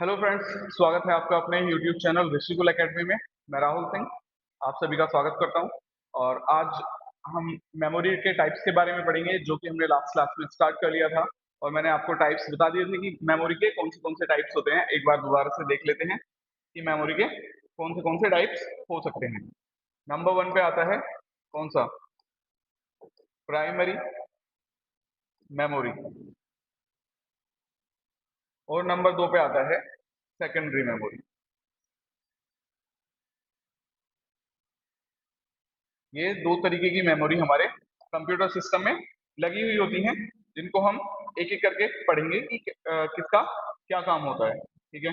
Hello friends, स्वागत है आपका अपने YouTube चैनल ऋषिकुल एकेडमी में। मैं राहुल सिंह आप सभी का स्वागत करता हूं। और आज हम मेमोरी के टाइप्स के बारे में पढ़ेंगे, जो कि हमने लास्ट क्लास में स्टार्ट कर लिया था। और मैंने आपको टाइप्स बता दिए थे कि मेमोरी के कौन से टाइप्स होते हैं। एक बार दोबारा से देख लेते हैं कि मेमोरी के कौन से टाइप्स हो सकते हैं। नंबर 1 पे आता है कौन सा? Primary memory. और नंबर 2 पे आता है सेकेंडरी मेमोरी। ये दो तरीके की मेमोरी हमारे कंप्यूटर सिस्टम में लगी हुई होती हैं, जिनको हम एक एक करके पढ़ेंगे कि किसका क्या काम होता है। ठीक है,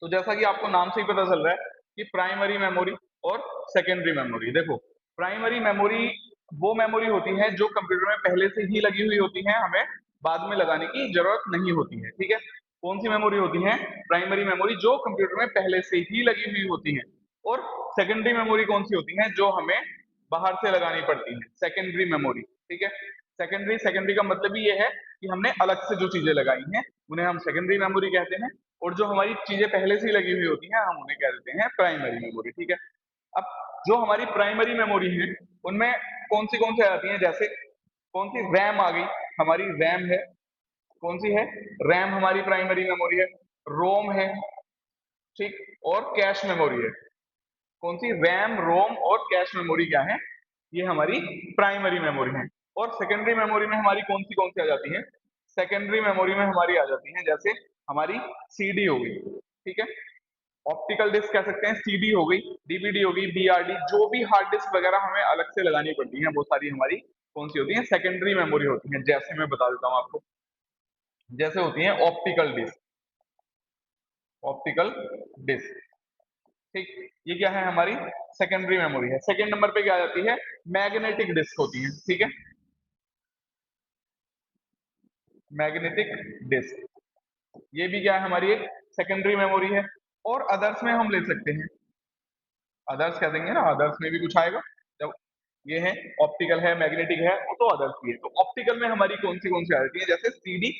तो जैसा कि आपको नाम से ही पता चल रहा है कि प्राइमरी मेमोरी और सेकेंडरी मेमोरी। देखो, प्राइमरी मेमोरी वो मेमोरी होती है जो कंप्यूटर में पहले से ही लगी हुई होती है, हमें बाद में लगाने की जरूरत नहीं होती है। ठीक है, कौन सी मेमोरी होती है? प्राइमरी मेमोरी, जो कंप्यूटर में पहले से ही लगी हुई होती है। और सेकेंडरी मेमोरी कौन सी होती है? जो हमें बाहर से लगानी पड़ती है, सेकेंडरी मेमोरी। ठीक है, सेकेंडरी सेकेंडरी का मतलब ही ये है कि हमने अलग से जो चीजें लगाई हैं उन्हें हम सेकेंडरी मेमोरी कहते हैं। और जो हमारी चीजें पहले से ही लगी हुई होती हैं हम उन्हें कह देते हैं प्राइमरी मेमोरी। ठीक है, अब जो हमारी प्राइमरी मेमोरी है उनमें कौन सी आ जाती है? जैसे कौन सी? रैम आ गई, हमारी रैम है। कौन सी है? रैम हमारी प्राइमरी मेमोरी है। रोम है, ठीक, और कैश मेमोरी है। कौन सी? रैम, रोम और कैश मेमोरी क्या है? ये हमारी प्राइमरी मेमोरी है। और सेकेंडरी मेमोरी में हमारी कौन सी आ जाती है? सेकेंडरी मेमोरी में हमारी आ जाती है जैसे हमारी सीडी हो गई। ठीक है, ऑप्टिकल डिस्क कह सकते हैं, सीडी हो गई, डीवीडी हो गई, बीआरडी, जो भी हार्ड डिस्क वगैरह हमें अलग से लगानी पड़ती है वो सारी हमारी कौन सी होती है? सेकेंडरी मेमोरी होती है। जैसे मैं बता देता हूँ आपको, जैसे होती है ऑप्टिकल डिस्क। ऑप्टिकल डिस्क, ठीक, ये क्या है? हमारी सेकेंडरी मेमोरी है। सेकेंड नंबर पे क्या आ जाती है? मैग्नेटिक डिस्क होती है। ठीक है, मैग्नेटिक डिस्क, ये भी क्या है? हमारी एक सेकेंडरी मेमोरी है। और अदर्स में हम ले सकते हैं, अदर्स कह देंगे ना, अदर्स में भी कुछ आएगा जब ये है ऑप्टिकल है, मैग्नेटिक है, वो तो अदर्स भी है। तो ऑप्टिकल में हमारी कौन सी आ जाती है? जैसे सीडी,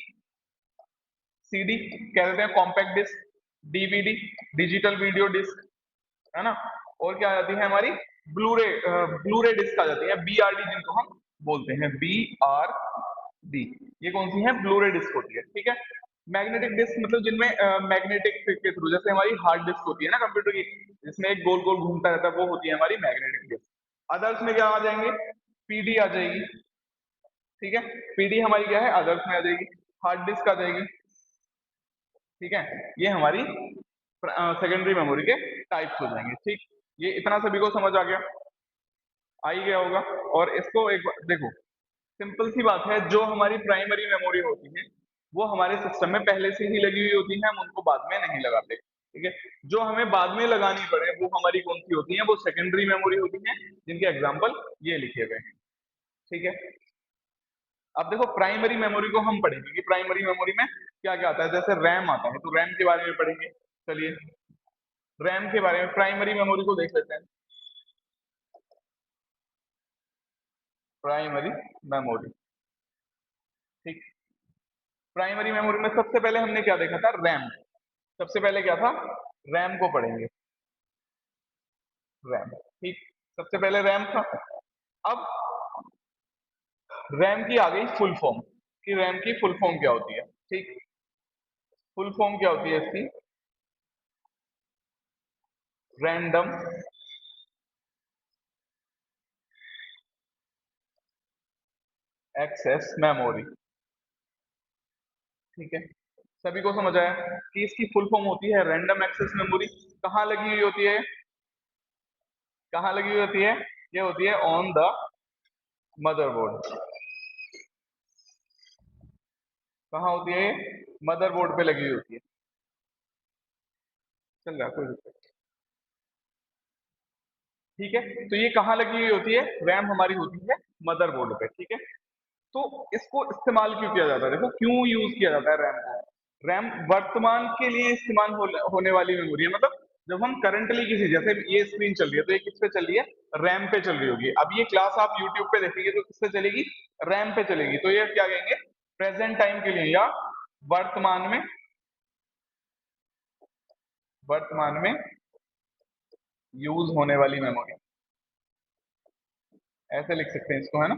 सीडी कह देते हैं, compact disc, DVD, digital video disc, है ना। और क्या आ जाती है हमारी? ब्लूरे, ब्लूरे डिस्क आ जाती है, बीआरडी जिनको हम बोलते हैं, बी आर डी। ये कौन सी है? ब्लूरे डिस्क होती है। ठीक है, मैग्नेटिक डिस्क मतलब जिनमें मैग्नेटिक के थ्रू, जैसे हमारी हार्ड डिस्क होती है ना कंप्यूटर की, जिसमें एक गोल गोल घूमता रहता है, वो होती है हमारी मैग्नेटिक डिस्क। अदर्स में क्या आ जाएंगे? पीडी आ जाएगी। ठीक है, पीडी हमारी क्या है? अदर्स में आ जाएगी। हार्ड डिस्क आ जाएगी। ठीक है, ये हमारी सेकेंडरी मेमोरी के टाइप्स हो जाएंगे। ठीक, ये इतना सभी को समझ आ गया? आ ही गया होगा। और इसको एक बार देखो, सिंपल सी बात है, जो हमारी प्राइमरी मेमोरी होती है वो हमारे सिस्टम में पहले से ही लगी हुई होती है, हम उनको बाद में नहीं लगाते। ठीक है, जो हमें बाद में लगानी पड़े वो हमारी कौन सी होती है? वो सेकेंडरी मेमोरी होती है, जिनके एग्जाम्पल ये लिखे गए हैं। ठीक है, अब देखो प्राइमरी मेमोरी को हम पढ़ेंगे कि प्राइमरी मेमोरी में क्या क्या आता है। जैसे रैम आता है, तो रैम के बारे में पढ़ेंगे। चलिए, रैम के बारे में, प्राइमरी मेमोरी को देख लेते हैं। प्राइमरी मेमोरी, ठीक, प्राइमरी मेमोरी में सबसे पहले हमने क्या देखा था? रैम। सबसे पहले क्या था? रैम को पढ़ेंगे, रैम। ठीक, सबसे पहले रैम था। अब रैम की आ गई फुल फॉर्म, कि रैम की फुल फॉर्म क्या होती है। ठीक, फुल फॉर्म क्या होती है इसकी? Random access memory. ठीक है, सभी को समझ आया कि इसकी फुल फॉर्म होती है रैंडम एक्सेस मेमोरी। कहाँ लगी हुई होती है? कहाँ लगी हुई होती है? ये होती है ऑन द मदरबोर्ड। कहाँ होती है ये? मदरबोर्ड पे लगी हुई होती है। चल रहा है, कोई दिक्कत नहीं। ठीक है, तो ये कहाँ लगी हुई होती है? रैम हमारी होती है मदरबोर्ड पे। ठीक है, तो इसको इस्तेमाल क्यों किया जाता है? देखो, क्यों यूज किया जाता है रैम को? रैम वर्तमान के लिए इस्तेमाल होने वाली मेमोरी है। मतलब जब हम करंटली किसी, जैसे ये स्क्रीन चल रही है तो ये किस पे चल रही है? रैम पे चल रही होगी। अब ये क्लास आप यूट्यूब पे देखेंगे तो किस पे चलेगी? रैम पे चलेगी। तो ये क्या कहेंगे? प्रेजेंट टाइम के लिए या वर्तमान में, वर्तमान में यूज होने वाली मेमोरी, ऐसे लिख सकते हैं इसको, है ना।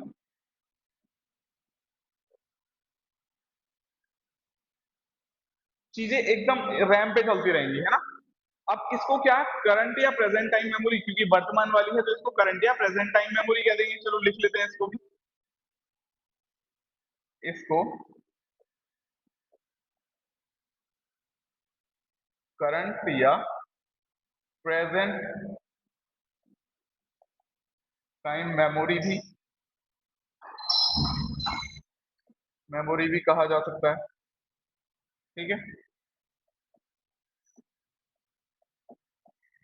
चीजें एकदम रैम पे चलती रहेंगी, है ना। अब इसको क्या, करंट या प्रेजेंट टाइम मेमोरी, क्योंकि वर्तमान वाली है तो इसको करंट या प्रेजेंट टाइम मेमोरी कह देंगे। चलो लिख लेते हैं इसको भी, इसको करंट या प्रेजेंट टाइम मेमोरी भी कहा जा सकता है। ठीक है,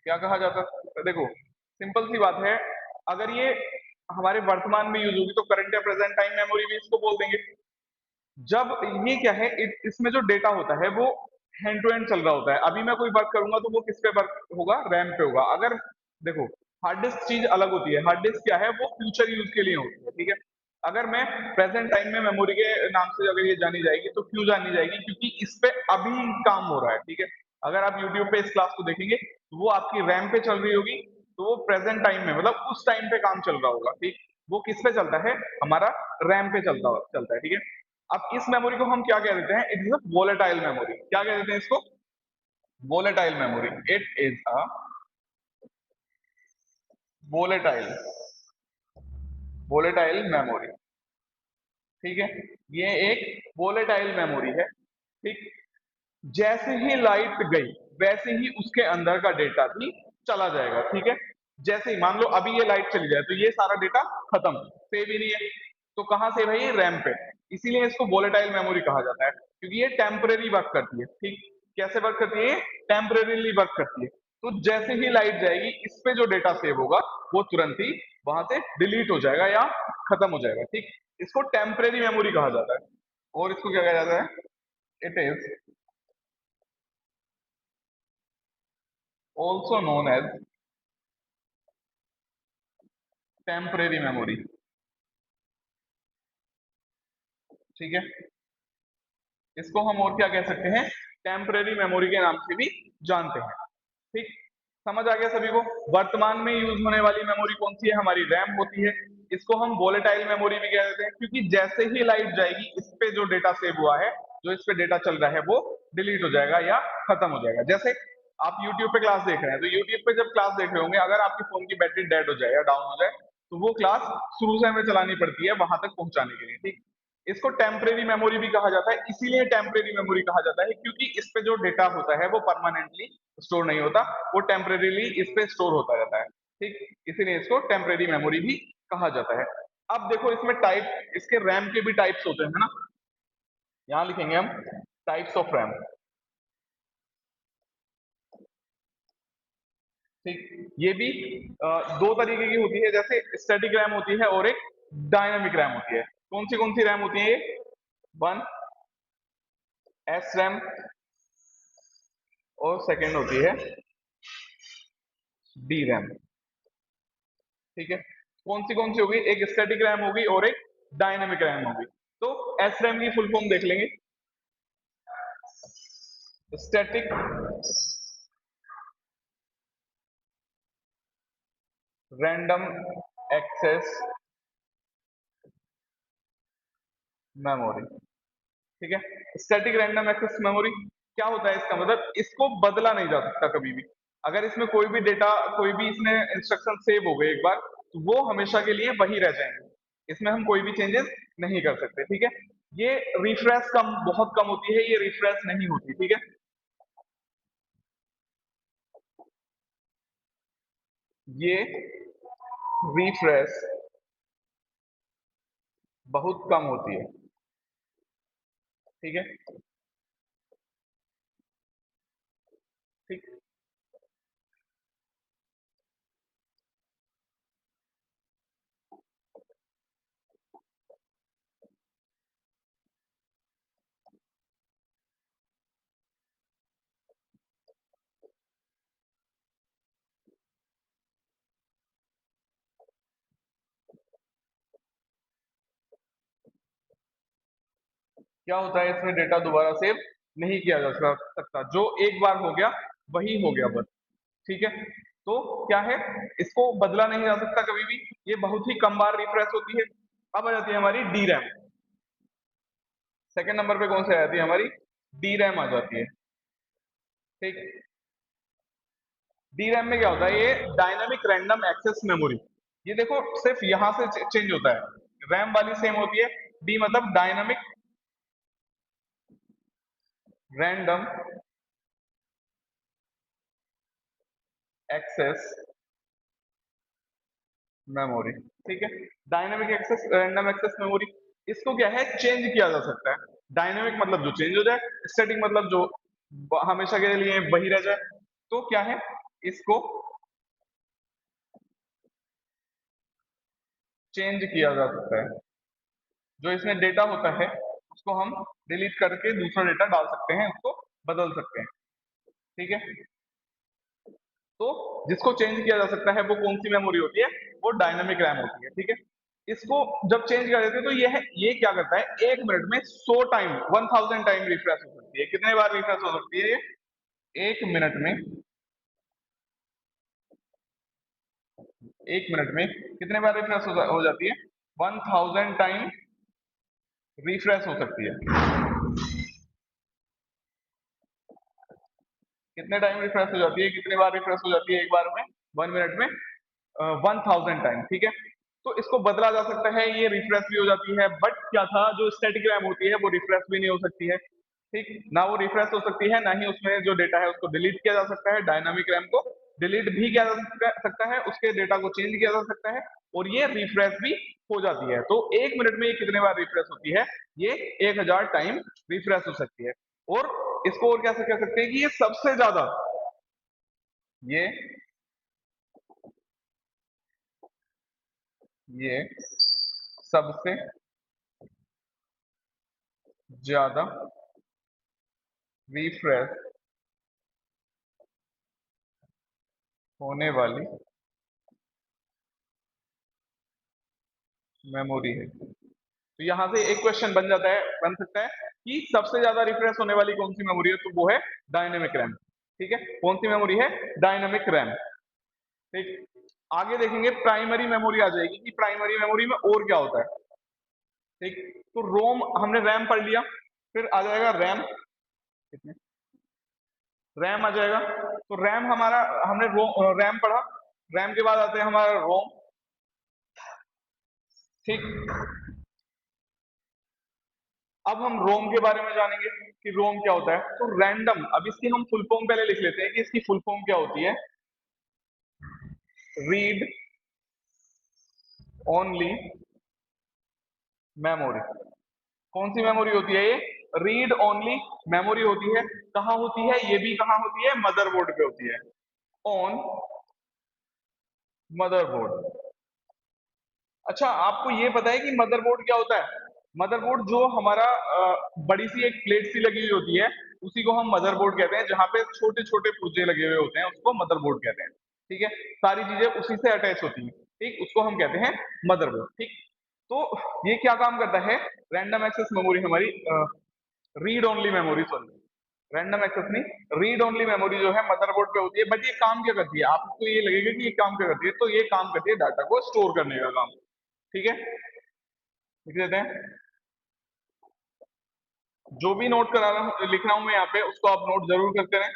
क्या कहा जाता है, देखो सिंपल सी बात है, अगर ये हमारे वर्तमान में यूज होगी तो करंट या प्रेजेंट टाइम मेमोरी भी इसको बोल देंगे। जब ये क्या है, इसमें जो डेटा होता है वो हैंड टू हैंड चल रहा होता है। अभी मैं कोई वर्क करूंगा तो वो किस पे वर्क होगा, रैम पे होगा। अगर देखो, हार्ड डिस्क चीज अलग होती है, हार्ड डिस्क क्या है, वो फ्यूचर यूज के लिए होती है। ठीक है, अगर मैं प्रेजेंट टाइम में मेमोरी के नाम से अगर ये जानी जाएगी तो क्यों जानी जाएगी, क्योंकि इस पे अभी काम हो रहा है। ठीक है, अगर आप यूट्यूब पे इस क्लास को देखेंगे तो वो आपकी रैम पे चल रही होगी, तो वो प्रेजेंट टाइम में मतलब उस टाइम पे काम चल रहा होगा। ठीक, वो किस पे चलता है, हमारा रैम पे चलता है। ठीक है, अब इस मेमोरी को हम क्या कह देते हैं, it is a volatile memory. क्या कह देते हैं इसको, volatile memory. It is a volatile, volatile memory. ठीक है, ये एक वोलेटाइल मेमोरी है। ठीक, जैसे ही लाइट गई वैसे ही उसके अंदर का डेटा भी चला जाएगा। ठीक है, जैसे ही मान लो अभी ये लाइट चली जाए तो ये सारा डेटा खत्म, सेव ही नहीं है। तो कहाँ सेव है, ये रैम पे। इसीलिए इसको वोलेटाइल मेमोरी कहा जाता है, क्योंकि ये टेम्परेरी वर्क करती है। ठीक, कैसे वर्क करती है, टेम्परेरीली वर्क करती है। तो जैसे ही लाइट जाएगी इस पे जो डेटा सेव होगा वो तुरंत ही वहां से डिलीट हो जाएगा या खत्म हो जाएगा। ठीक, इसको टेम्परेरी मेमोरी कहा जाता है। और इसको क्या कहा जाता है, it is also known as temporary memory. ठीक है, इसको हम और क्या कह सकते हैं, टेम्परेरी मेमोरी के नाम से भी जानते हैं। ठीक, समझ आ गया सभी को। वर्तमान में यूज होने वाली मेमोरी कौन सी है, हमारी रैम होती है। इसको हम वोलेटाइल मेमोरी भी कह देते हैं, क्योंकि जैसे ही लाइट जाएगी इस पे जो डेटा सेव हुआ है, जो इस पे डेटा चल रहा है वो डिलीट हो जाएगा या खत्म हो जाएगा। जैसे आप YouTube पे क्लास देख रहे हैं, तो YouTube पे जब क्लास देख रहे होंगे, अगर आपकी फोन की बैटरी डेड हो जाए या डाउन हो जाए तो वो क्लास शुरू से हमें चलानी पड़ती है वहां तक पहुंचाने के लिए। ठीक, इसको टेम्परेरी मेमोरी भी कहा जाता है। इसीलिए टेम्परेरी मेमोरी कहा जाता है क्योंकि इस पे जो डेटा होता है वो परमानेंटली स्टोर नहीं होता, वो टेम्परेरीली इस पे स्टोर होता रहता है। ठीक, इसीलिए इसको टेम्परेरी मेमोरी भी कहा जाता है। अब देखो इसमें टाइप, इसके रैम के भी टाइप्स होते हैं, है ना। यहां लिखेंगे हम टाइप्स ऑफ रैम। ठीक, ये भी दो तरीके की होती है, जैसे स्टैटिक रैम होती है और एक डायनामिक रैम होती है। कौन सी रैम होती है ये, वन एस रैम और सेकंड होती है डी रैम। ठीक है, कौन सी होगी, एक स्टैटिक रैम होगी और एक डायनामिक रैम होगी। तो एस रैम की फुल फॉर्म देख लेंगे, स्टैटिक रैंडम एक्सेस मेमोरी। ठीक है, स्टैटिक रैंडम एक्सेस मेमोरी क्या होता है, इसका मतलब इसको बदला नहीं जा सकता कभी भी। अगर इसमें कोई भी डेटा, कोई भी इसमें इंस्ट्रक्शन सेव हो गए एक बार, तो वो हमेशा के लिए वही रह जाएंगे, इसमें हम कोई भी चेंजेस नहीं कर सकते। ठीक है, ये रिफ्रेश कम, बहुत कम होती है, ये रिफ्रेश नहीं होती। ठीक है, ये रिफ्रेश बहुत कम होती है। ठीक है, ठीक, क्या होता है इसमें, डेटा दोबारा सेव नहीं किया जा सकता, जो एक बार हो गया वही हो गया बस। ठीक है, तो क्या है, इसको बदला नहीं जा सकता कभी भी, ये बहुत ही कम बार रिफ्रेश होती है। अब आ जाती है हमारी डी रैम। सेकंड नंबर पे कौन सी आ जाती है हमारी, डी रैम आ जाती है। ठीक, डी रैम में क्या होता है, ये डायनामिक रैंडम एक्सेस मेमोरी। ये देखो सिर्फ यहां से चेंज होता है, रैम वाली सेम होती है, डी मतलब डायनामिक रैंडम एक्सेस मेमोरी। ठीक है, dynamic access random access memory, इसको क्या है, चेंज किया जा सकता है। डायनेमिक मतलब जो चेंज हो जाए, स्टैटिक मतलब जो हमेशा के लिए वही रह जाए। तो क्या है, इसको चेंज किया जा सकता है। जो इसमें डेटा होता है उसको हम डिलीट करके दूसरा डेटा डाल सकते हैं, उसको बदल सकते हैं। ठीक है, तो जिसको चेंज किया जा सकता है वो कौन सी मेमोरी होती है, वो डायनामिक रैम होती है। ठीक है, इसको जब चेंज कर देते हैं तो ये क्या करता है, 1 मिनट में 100 टाइम, 1000 टाइम रिफ्रेश हो सकती है। कितने बार रिफ्रेश हो सकती है ये, 1 मिनट में, 1 मिनट में कितने बार रिफ्रेश हो जाती है, 1000 टाइम रिफ्रेश हो सकती है। कितने टाइम रिफ्रेश हो जाती है, कितने बार रिफ्रेश हो जाती है एक बार में, 1 मिनट में 1000 टाइम। ठीक है, तो इसको बदला जा सकता है, ये रिफ्रेश भी हो जाती है, बट क्या था, जो स्टैटिक रैम होती है वो रिफ्रेश भी नहीं हो सकती है। ठीक, ना वो रिफ्रेश हो सकती है, ना ही उसमें जो डेटा है उसको डिलीट किया जा सकता है। डायनामिक रैम को डिलीट भी किया जा सकता है, उसके डेटा को चेंज किया जा सकता है, और ये रिफ्रेश भी हो जाती है। तो 1 मिनट में ये कितने बार रिफ्रेश होती है, ये 1000 टाइम रिफ्रेश हो सकती है। और इसको और कैसे कह सकते हैं कि ये सबसे ज्यादा, ये ये सबसे ज्यादा रिफ्रेश होने वाली मेमोरी है। तो यहां से एक क्वेश्चन बन सकता है कि सबसे ज्यादा रिफ्रेश होने वाली कौन सी मेमोरी है, तो वो है डायनेमिक रैम। ठीक है, कौन सी मेमोरी है, डायनेमिक रैम। ठीक, आगे देखेंगे प्राइमरी मेमोरी आ जाएगी कि प्राइमरी मेमोरी में और क्या होता है। ठीक, तो रोम हमने रैम पढ़ लिया, फिर आ जाएगा रैम, कितने, रैम आ जाएगा। तो रैम हमारा, हमने रैम पढ़ा, रैम के बाद आते हैं हमारा रोम। ठीक, अब हम रोम के बारे में जानेंगे कि रोम क्या होता है। तो रैंडम, अब इसकी हम फुल फॉर्म पहले लिख लेते हैं कि इसकी फुल फॉर्म क्या होती है, रीड ओनली मेमोरी। कौन सी मेमोरी होती है ये, रीड ओनली मेमोरी होती है। कहाँ होती है, ये भी कहाँ होती है, मदरबोर्ड पे होती है, ऑन मदरबोर्ड। अच्छा, आपको ये पता है कि मदरबोर्ड क्या होता है, मदरबोर्ड जो हमारा बड़ी सी एक प्लेट सी लगी हुई होती है, उसी को हम मदरबोर्ड कहते हैं, जहां पे छोटे छोटे पुर्जे लगे हुए होते हैं, उसको मदरबोर्ड कहते हैं। ठीक है, सारी चीजें उसी से अटैच होती हैं। ठीक, उसको हम कहते हैं मदरबोर्ड। ठीक, तो ये क्या काम करता है, रैंडम एक्सेस मेमोरी हमारी, read only memory, sorry, random access नहीं, रीड ओनली मेमोरी जो है मदरबोर्ड पे होती है। बट ये काम क्या करती है, आपको ये लगेगा कि ये काम क्या करती है, तो ये काम करती है डाटा को स्टोर करने का काम। ठीक है, लिख देते हैं, जो भी नोट करा रहा हूं, लिख रहा हूं मैं यहाँ पे, उसको आप नोट जरूर करते रहें।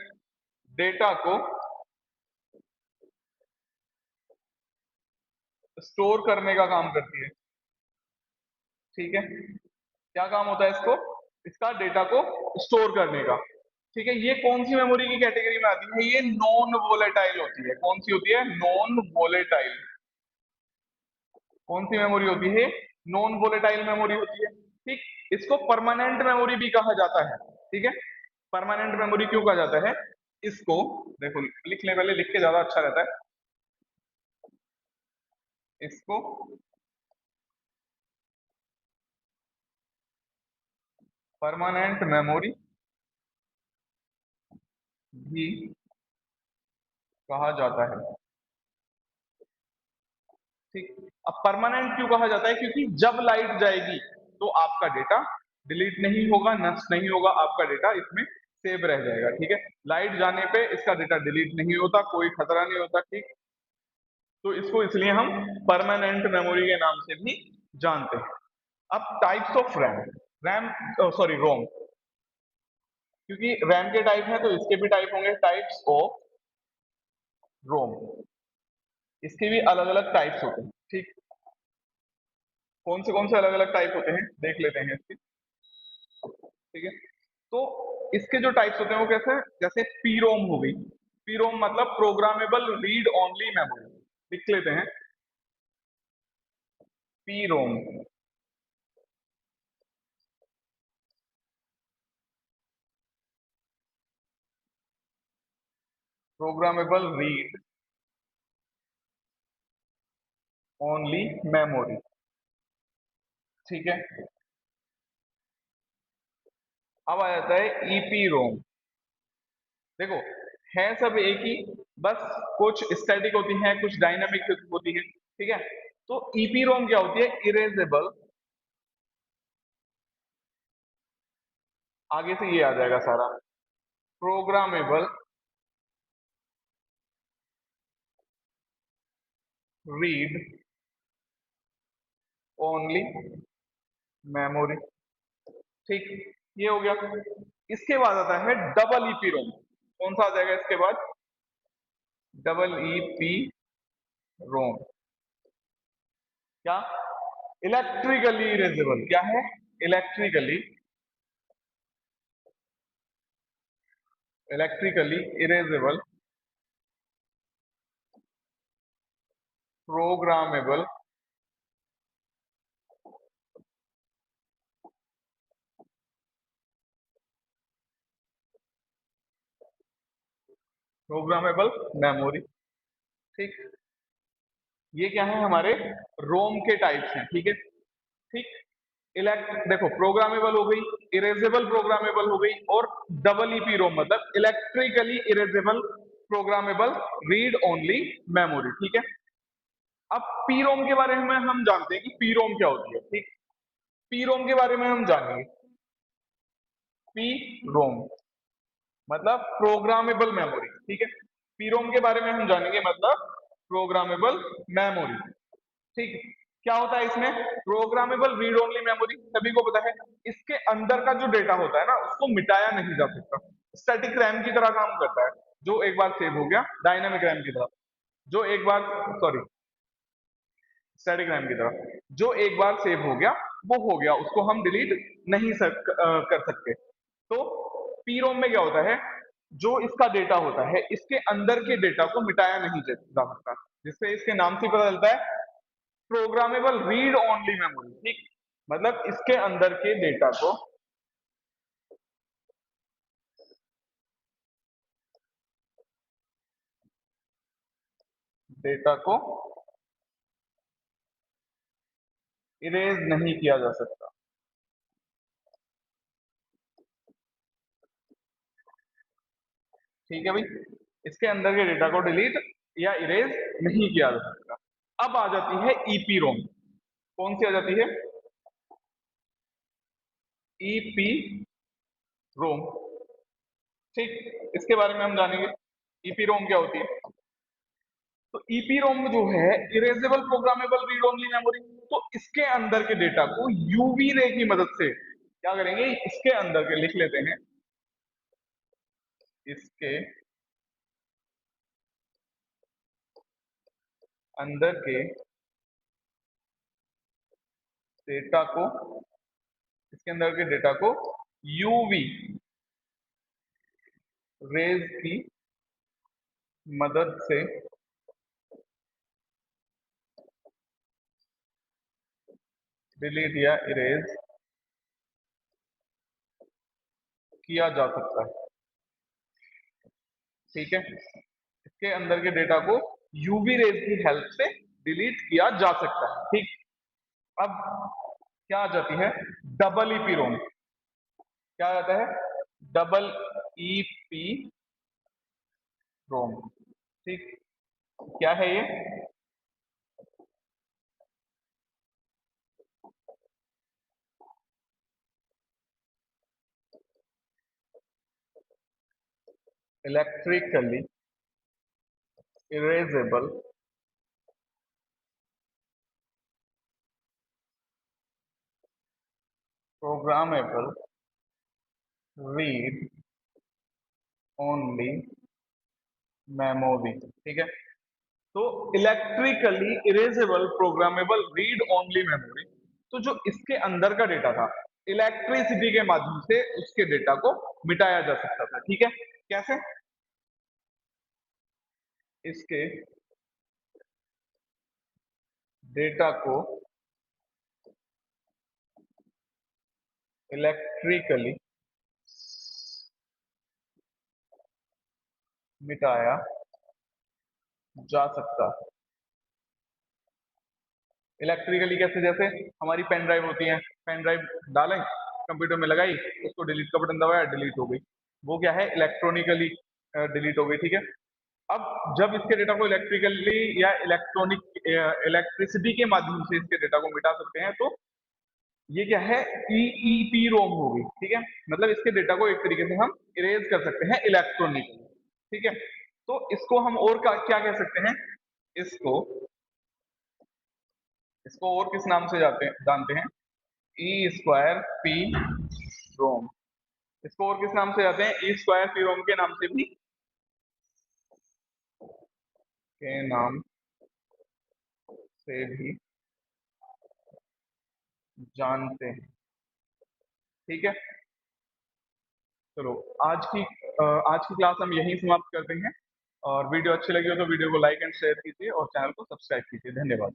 डेटा को स्टोर करने का काम करती है। ठीक है, क्या काम होता है इसको, इसका डेटा को स्टोर करने का। ठीक है, ये कौन सी मेमोरी की कैटेगरी में आती है, ये नॉन वोलेटाइल होती है। कौन सी होती है, नॉन वोलेटाइल। कौन सी मेमोरी होती है, नॉन वोलेटाइल मेमोरी होती है। ठीक, इसको परमानेंट मेमोरी भी कहा जाता है। ठीक है, परमानेंट मेमोरी क्यों कहा जाता है, इसको देखो, लिख ले पहले, लिख के ज्यादा अच्छा रहता है। इसको परमानेंट मेमोरी भी कहा जाता है। ठीक, अब परमानेंट क्यों कहा जाता है, क्योंकि जब लाइट जाएगी तो आपका डेटा डिलीट नहीं होगा, नष्ट नहीं होगा, आपका डेटा इसमें सेव रह जाएगा। ठीक है, लाइट जाने पे इसका डेटा डिलीट नहीं होता, कोई खतरा नहीं होता। ठीक, तो इसको इसलिए हम परमानेंट मेमोरी के नाम से भी जानते हैं। अब types of RAM, RAM sorry ROM, क्योंकि रैम के टाइप है तो इसके भी टाइप होंगे, टाइप्स ऑफ रोम। इसके भी अलग अलग टाइप्स होते हैं। ठीक, कौन से अलग अलग टाइप होते हैं देख लेते हैं इसके। ठीक है, तो इसके जो टाइप्स होते हैं वो कैसे, जैसे पीरोम हो गई। पीरोम मतलब प्रोग्रामेबल रीड ओनली मेमोरी, लिख लेते हैं PROM. Programmable read only memory. ठीक है, अब आ जाता है ईपी रोम। देखो, है सब एक ही, बस कुछ स्टैटिक होती हैं, कुछ डायनामिक होती हैं। ठीक है, तो ईपी रोम क्या होती है, इरेजेबल, आगे से ये आ जाएगा सारा, प्रोग्रामेबल रीड ओनली मेमोरी। ठीक, ये हो गया। इसके बाद आता है डबल ईपी रोम। कौन सा आ जाएगा इसके बाद, डबल ईपी रोम। क्या, इलेक्ट्रिकली इरेजेबल, क्या है, electrically, electrically erasable programmable programmable memory. ठीक, ये क्या है हमारे रोम के टाइप्स हैं। ठीक है, ठीक, इलेक्ट देखो प्रोग्रामेबल हो गई, इरेजेबल प्रोग्रामेबल हो गई, और डबल ईपी रोम मतलब electrically erasable programmable read only memory. ठीक है, अब पी रोम के बारे में हम जानते हैं कि पी रोम क्या होती है। ठीक, पी रोम के बारे में हम जानेंगे। पी रोम मतलब प्रोग्रामेबल मेमोरी। ठीक है, पी रोम के बारे में हम जानेंगे, मतलब प्रोग्रामेबल मेमोरी। ठीक, क्या होता है इसमें, प्रोग्रामेबल रीड ओनली मेमोरी, सभी को पता है। इसके अंदर का जो डेटा होता है ना, उसको मिटाया नहीं जा सकता, स्टैटिक रैम की तरह काम करता है। जो एक बार सेव हो गया, डायनामिक रैम की तरह, जो एक बार, सॉरी, स्टैटिक रैम की तरह, जो एक बार सेव हो गया वो हो गया, उसको हम डिलीट नहीं कर सकते। तो पीरोम में क्या होता है, जो इसका डेटा होता है, इसके अंदर के डेटा को मिटाया नहीं जा सकता, जिससे इसके नाम से पता चलता है प्रोग्रामेबल रीड ओनली मेमोरी। ठीक, मतलब इसके अंदर के डेटा को इरेज नहीं किया जा सकता। ठीक है भाई, इसके अंदर के डेटा को डिलीट या इरेज नहीं किया जा सकता। अब आ जाती है ईपी रोम। कौन सी आ जाती है, ईपी रोम। ठीक, इसके बारे में हम जानेंगे ईपी रोम क्या होती है। तो ईपी रोम जो है, erasable programmable read only memory, तो इसके अंदर के डेटा को यूवी रे की मदद से क्या करेंगे, इसके अंदर के लिख लेते हैं, इसके अंदर के डेटा को, इसके अंदर के डेटा को यूवी रेज की मदद से डिलीट या इरेज किया जा सकता है। ठीक है, इसके अंदर के डेटा को यूवी रेज की हेल्प से डिलीट किया जा सकता है। ठीक, अब क्या आ जाती है, डबल ईपी रोम। क्या आ जाता है, डबल ईपी रोम। ठीक, क्या है ये, electrically erasable programmable read only memory. ठीक है, तो electrically erasable programmable read only memory, तो जो इसके अंदर का डेटा था, इलेक्ट्रिसिटी के माध्यम से उसके डेटा को मिटाया जा सकता था। ठीक है, कैसे? इसके डेटा को इलेक्ट्रिकली मिटाया जा सकता है। इलेक्ट्रिकली कैसे? जैसे हमारी पेन ड्राइव होती है, पेन ड्राइव डालें, कंप्यूटर में लगाई, उसको डिलीट का बटन दबाया, डिलीट हो गई, वो क्या है? इलेक्ट्रॉनिकली डिलीट हो गई। ठीक है, अब जब इसके डेटा को इलेक्ट्रिकली या इलेक्ट्रॉनिक इलेक्ट्रिसिटी के माध्यम से इसके डेटा को मिटा सकते हैं, तो ये क्या है? ईईपी रोम होगी। ठीक है, मतलब इसके डेटा को एक तरीके से हम इरेज कर सकते हैं इलेक्ट्रॉनिकली। ठीक है, तो इसको हम और क्या कह सकते हैं? इसको इसको और किस नाम से जानते हैं? E square P ROM. इसको और किस नाम से जानते हैं? ई स्क्वायर पी रोम के नाम से भी जानते हैं। ठीक है, चलो आज की क्लास हम यहीं समाप्त करते हैं, और वीडियो अच्छी लगी हो तो वीडियो को लाइक एंड शेयर कीजिए और चैनल को सब्सक्राइब कीजिए। धन्यवाद।